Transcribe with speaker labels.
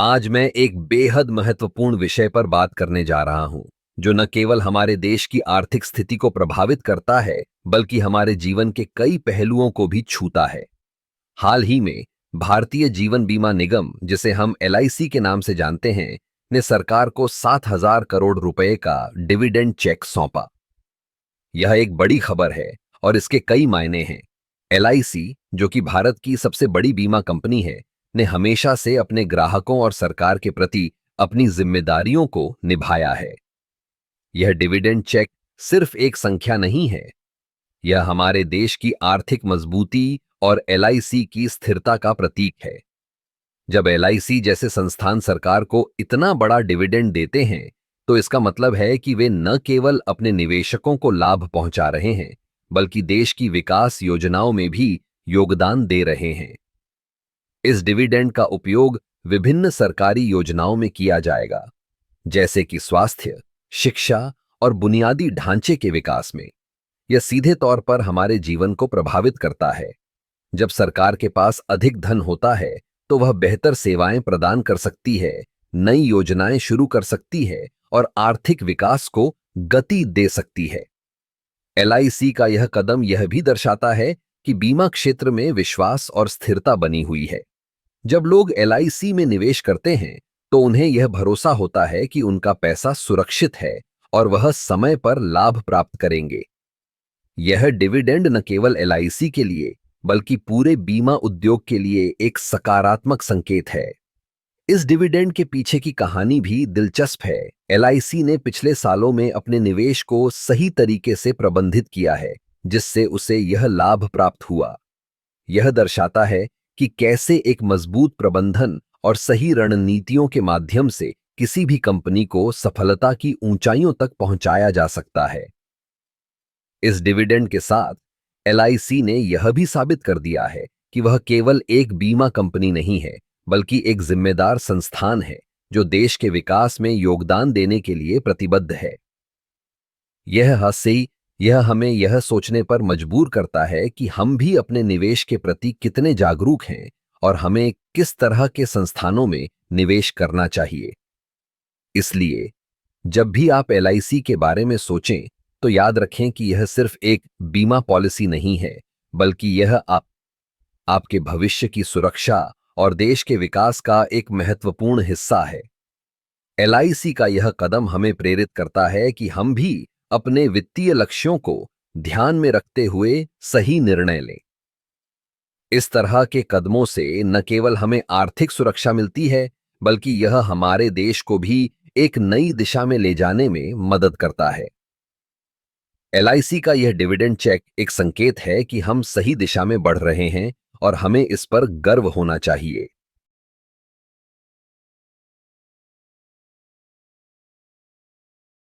Speaker 1: आज मैं एक बेहद महत्वपूर्ण विषय पर बात करने जा रहा हूं, जो न केवल हमारे देश की आर्थिक स्थिति को प्रभावित करता है, बल्कि हमारे जीवन के कई पहलुओं को भी छूता है। हाल ही में भारतीय जीवन बीमा निगम, जिसे हम एलआईसी के नाम से जानते हैं, ने सरकार को 7,000 करोड़ रुपए का डिविडेंड चेक सौंपा। यह एक बड़ी खबर है और इसके कई मायने हैं। एलआईसी, जो कि भारत की सबसे बड़ी बीमा कंपनी है, ने हमेशा से अपने ग्राहकों और सरकार के प्रति अपनी जिम्मेदारियों को निभाया है। यह डिविडेंड चेक सिर्फ एक संख्या नहीं है, यह हमारे देश की आर्थिक मजबूती और एलआईसी की स्थिरता का प्रतीक है। जब एलआईसी जैसे संस्थान सरकार को इतना बड़ा डिविडेंड देते हैं, तो इसका मतलब है कि वे न केवल अपने निवेशकों को लाभ पहुंचा रहे हैं, बल्कि देश की विकास योजनाओं में भी योगदान दे रहे हैं। इस डिविडेंड का उपयोग विभिन्न सरकारी योजनाओं में किया जाएगा, जैसे कि स्वास्थ्य, शिक्षा और बुनियादी ढांचे के विकास में। यह सीधे तौर पर हमारे जीवन को प्रभावित करता है। जब सरकार के पास अधिक धन होता है, तो वह बेहतर सेवाएं प्रदान कर सकती है, नई योजनाएं शुरू कर सकती है और आर्थिक विकास को गति दे सकती है। एलआईसी का यह कदम यह भी दर्शाता है कि बीमा क्षेत्र में विश्वास और स्थिरता बनी हुई है। जब लोग एलआईसी में निवेश करते हैं, तो उन्हें यह भरोसा होता है कि उनका पैसा सुरक्षित है और वह समय पर लाभ प्राप्त करेंगे। यह डिविडेंड न केवल एलआईसी के लिए, बल्कि पूरे बीमा उद्योग के लिए एक सकारात्मक संकेत है। इस डिविडेंड के पीछे की कहानी भी दिलचस्प है। एलआईसी ने पिछले सालों में अपने निवेश को सही तरीके से प्रबंधित किया है, जिससे उसे यह लाभ प्राप्त हुआ। यह दर्शाता है कि कैसे एक मजबूत प्रबंधन और सही रणनीतियों के माध्यम से किसी भी कंपनी को सफलता की ऊंचाइयों तक पहुंचाया जा सकता है। इस डिविडेंड के साथ एलआईसी ने यह भी साबित कर दिया है कि वह केवल एक बीमा कंपनी नहीं है, बल्कि एक जिम्मेदार संस्थान है, जो देश के विकास में योगदान देने के लिए प्रतिबद्ध है। यह हमें यह सोचने पर मजबूर करता है कि हम भी अपने निवेश के प्रति कितने जागरूक हैं और हमें किस तरह के संस्थानों में निवेश करना चाहिए। इसलिए जब भी आप एलआईसी के बारे में सोचें, तो याद रखें कि यह सिर्फ एक बीमा पॉलिसी नहीं है, बल्कि यह आपके भविष्य की सुरक्षा और देश के विकास का एक महत्वपूर्ण हिस्सा है। एलआईसी का यह कदम हमें प्रेरित करता है कि हम भी अपने वित्तीय लक्ष्यों को ध्यान में रखते हुए सही निर्णय लें। इस तरह के कदमों से न केवल हमें आर्थिक सुरक्षा मिलती है, बल्कि यह हमारे देश को भी एक नई दिशा में ले जाने में मदद करता है। एलआईसी का यह डिविडेंड चेक एक संकेत है कि हम सही दिशा में बढ़ रहे हैं और हमें इस पर गर्व होना चाहिए।